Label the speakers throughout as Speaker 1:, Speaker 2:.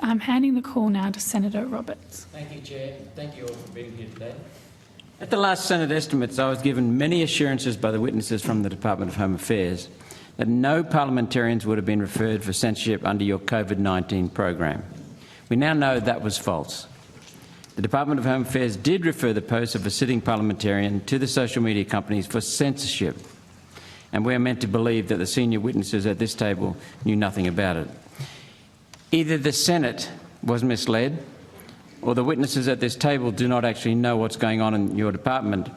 Speaker 1: I'm handing the call now to Senator Roberts.
Speaker 2: Thank you, Chair. Thank you all for being here today. At the last Senate estimates, I was given many assurances by the witnesses from the Department of Home Affairs that no parliamentarians would have been referred for censorship under your COVID-19 program. We now know that was false. The Department of Home Affairs did refer the posts of a sitting parliamentarian to the social media companies for censorship, and we are meant to believe that the senior witnesses at this table knew nothing about it. Either the Senate was misled, or the witnesses at this table do not actually know what's going on in your department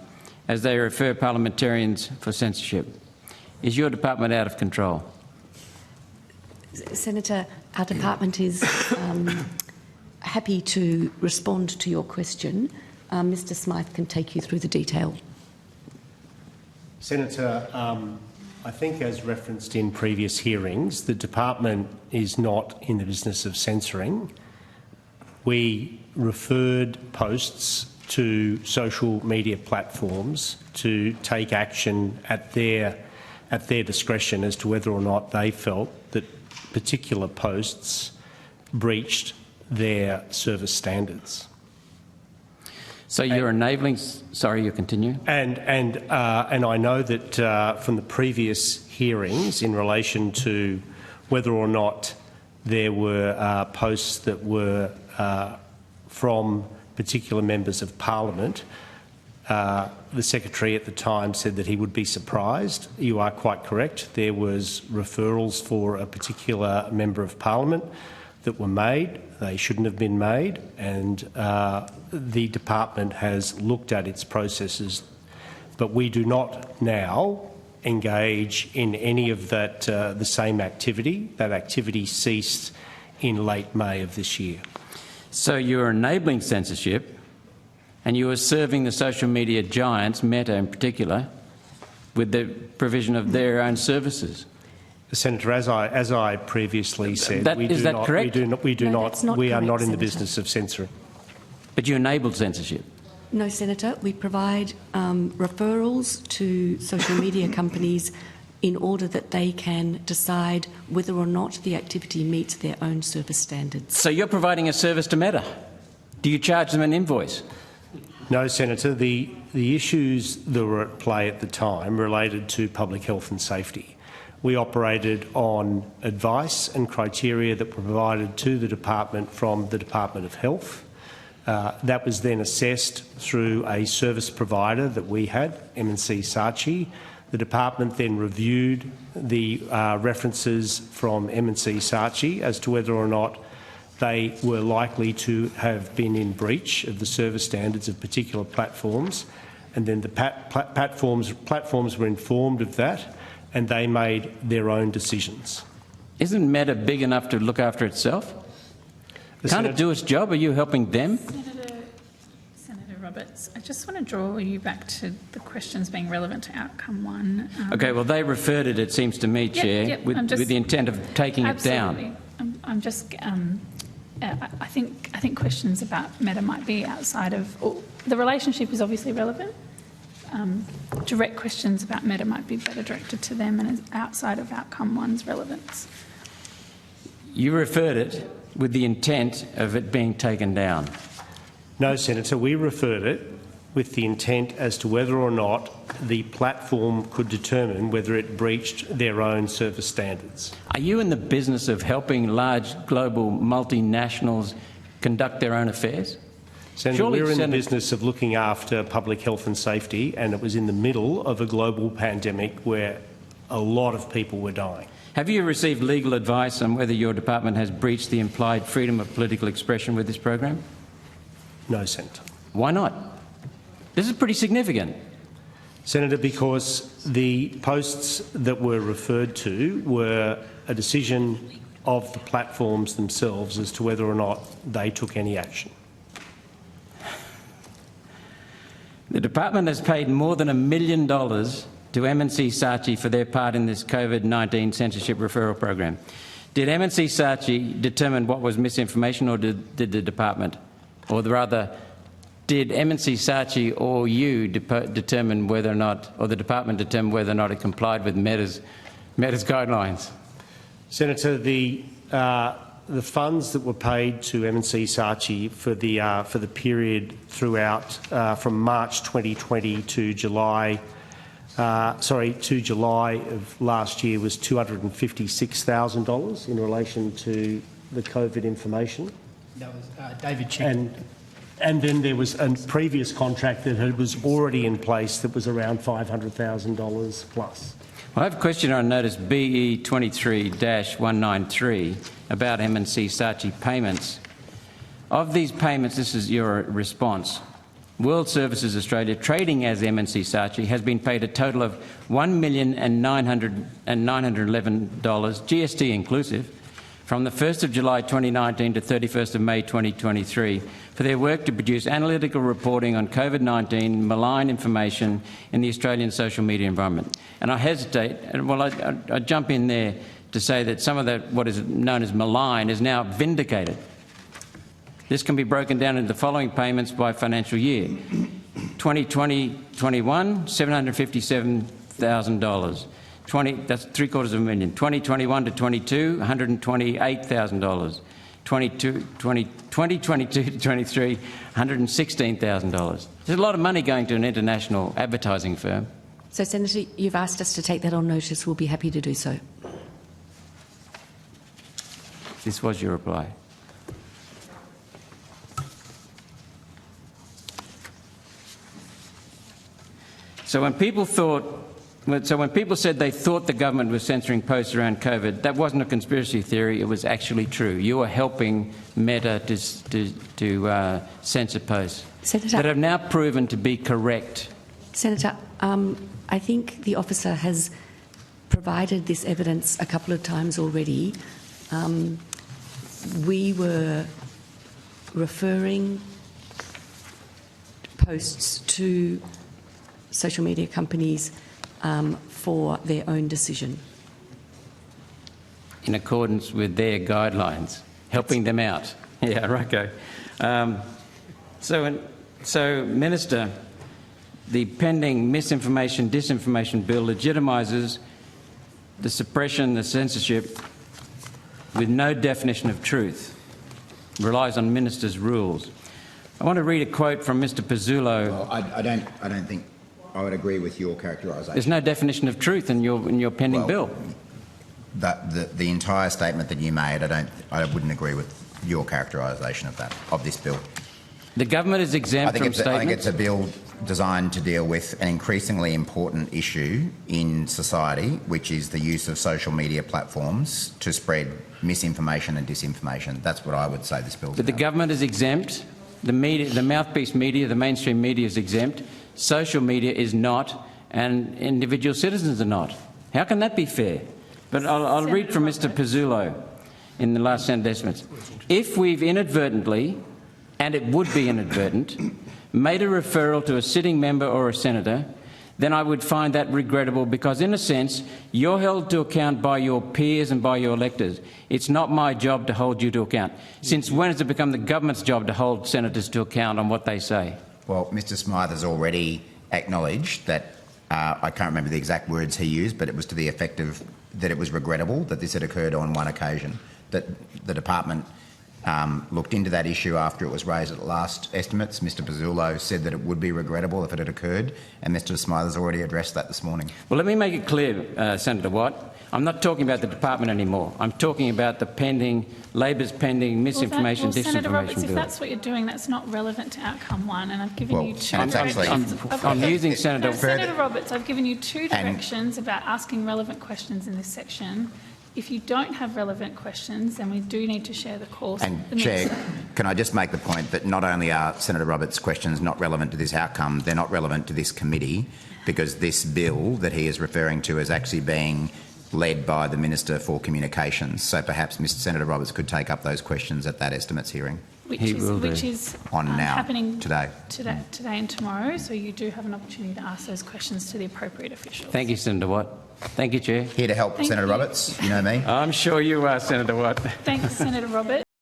Speaker 2: as they refer parliamentarians for censorship. Is your department out of control?
Speaker 3: Senator, our department is happy to respond to your question. Mr Smythe can take you through the detail.
Speaker 4: Senator, I think as referenced in previous hearings, the department is not in the business of censoring. We referred posts to social media platforms to take action at their discretion as to whether or not they felt that particular posts breached their service standards.
Speaker 2: So you're enabling... Sorry, you continue.
Speaker 4: And I know that from the previous hearings in relation to whether or not there were posts that were from particular members of Parliament, the Secretary at the time said that he would be surprised. You are quite correct. There was referrals for a particular Member of Parliament that were made. They shouldn't have been made, and the department has looked at its processes, but we do not now engage in any of that the same activity. That activity ceased in late May of this year.
Speaker 2: So you're enabling censorship, and you are serving the social media giants, Meta in particular, with the provision of their own services.
Speaker 4: Senator, as I previously said,
Speaker 2: is that correct?
Speaker 4: We are not in the business of censoring.
Speaker 2: But you enabled censorship.
Speaker 3: No, Senator. We provide referrals to social media companies in order that they can decide whether or not the activity meets their own service standards.
Speaker 2: So you're providing a service to Meta. Do you charge them an invoice?
Speaker 4: No, Senator. The issues that were at play at the time related to public health and safety. We operated on advice and criteria that were provided to the department from the Department of Health. That was then assessed through a service provider that we had, M&C Saatchi. The department then reviewed the references from M&C Saatchi as to whether or not they were likely to have been in breach of the service standards of particular platforms, and then the platforms were informed of that, and they made their own decisions.
Speaker 2: Isn't Meta big enough to look after itself? Can't it do its job? Are you helping them?
Speaker 1: Senator Roberts, I just want to draw you back to the questions being relevant to outcome one.
Speaker 2: OK, well, they referred it seems to me, Chair, with the intent of taking it down.
Speaker 1: I'm just... I think questions about Meta might be outside of... the relationship is obviously relevant. Direct questions about Meta might be better directed to them and is outside of outcome one's relevance.
Speaker 2: You referred it with the intent of it being taken down.
Speaker 4: No, Senator, we referred it with the intent as to whether or not the platform could determine whether it breached their own service standards.
Speaker 2: Are you in the business of helping large global multinationals conduct their own affairs?
Speaker 4: Senator, we're in the business of looking after public health and safety, and it was in the middle of a global pandemic where a lot of people were dying.
Speaker 2: Have you received legal advice on whether your department has breached the implied freedom of political expression with this program?
Speaker 4: No, Senator.
Speaker 2: Why not? This is pretty significant.
Speaker 4: Senator, because the posts that were referred to were a decision of the platforms themselves as to whether or not they took any action.
Speaker 2: The department has paid more than $1 million to M&C Saatchi for their part in this COVID-19 censorship referral program. Did M&C Saatchi determine what was misinformation, or did the department, or rather, did M&C Saatchi or you determine whether or not, or the department determine whether or not it complied with Meta's guidelines?
Speaker 4: Senator, the the funds that were paid to M&C Saatchi for the period throughout from March 2020 to July of last year was $256,000 in relation to the COVID information.
Speaker 5: That was David Chick.
Speaker 4: And then there was a previous contract that was already in place that was around $500,000 plus.
Speaker 2: Well, I have a question on notice BE 23-193 about M&C Saatchi payments. Of these payments, this is your response. World Services Australia, trading as M&C Saatchi, has been paid a total of $1,911, GST inclusive, from the 1st of July 2019 to 31st of May 2023 for their work to produce analytical reporting on COVID-19 malign information in the Australian social media environment. And I hesitate, well, I jump in there to say that some of that, what is known as malign, is now vindicated. This can be broken down into the following payments by financial year. 2020-21, $757,000. That's $750,000. 2021 to 22, $128,000. 2022 to 23, $116,000. There's a lot of money going to an international advertising firm.
Speaker 3: So, Senator, you've asked us to take that on notice. We'll be happy to do so.
Speaker 2: This was your reply. So when people said they thought the government was censoring posts around COVID, that wasn't a conspiracy theory, it was actually true. You were helping Meta to censor posts
Speaker 3: Senator,
Speaker 2: that have now proven to be correct.
Speaker 3: Senator, I think the officer has provided this evidence a couple of times already. We were referring posts to social media companies for their own decision.
Speaker 2: In accordance with their guidelines, helping them out. Yeah, righto. So, Minister, the pending misinformation, disinformation bill legitimises the suppression, the censorship, with no definition of truth. It relies on ministers' rules. I want to read a quote from Mr. Pizzullo.
Speaker 6: Well, I don't think I would agree with your characterisation.
Speaker 2: There's no definition of truth in your pending bill.
Speaker 6: The entire statement that you made, I wouldn't agree with your characterisation of this bill.
Speaker 2: The government is exempt from statements.
Speaker 6: I think it's a bill designed to deal with an increasingly important issue in society, which is the use of social media platforms to spread misinformation and disinformation. That's what I would say this bill is
Speaker 2: But the government is exempt. The media, the mouthpiece media, the mainstream media is exempt. Social media is not, and individual citizens are not. How can that be fair? But I'll read from Mr. Pizzullo in the last Senate estimates. If we've inadvertently, and it would be inadvertent, made a referral to a sitting member or a senator, then I would find that regrettable because, in a sense, you're held to account by your peers and by your electors. It's not my job to hold you to account. Since when has it become the government's job to hold senators to account on what they say?
Speaker 6: Well, Mr. Smythe has already acknowledged that, I can't remember the exact words he used, but it was to the effect of that it was regrettable that this had occurred on one occasion, that the department looked into that issue after it was raised at the last estimates. Mr. Pizzullo said that it would be regrettable if it had occurred, and Mr. Smythe has already addressed that this morning.
Speaker 2: Well, let me make it clear, Senator Watt. I'm not talking about the department anymore. I'm talking about the Labor's pending misinformation, disinformation
Speaker 1: Senator Roberts,
Speaker 2: bill.
Speaker 1: if that's what you're doing, that's not relevant to outcome one, and I've given you two
Speaker 6: directions.
Speaker 2: I'm using Senator...
Speaker 1: Senator Roberts, I've given you two directions about asking relevant questions in this section. If you don't have relevant questions, then we do need to share the course.
Speaker 6: And Chair, can I just make the point that not only are Senator Roberts' questions not relevant to this outcome, they're not relevant to this committee, because this bill that he is referring to is actually being led by the Minister for Communications. So perhaps Mr. Senator Roberts could take up those questions at that estimates hearing.
Speaker 1: Which is happening
Speaker 6: today
Speaker 1: and tomorrow, so you do have an opportunity to ask those questions to the appropriate officials.
Speaker 2: Thank you, Senator Watt. Thank you, Chair.
Speaker 6: Here to help, Senator Roberts. You know me.
Speaker 2: I'm sure you are, Senator Watt.
Speaker 1: Thanks, Senator Roberts.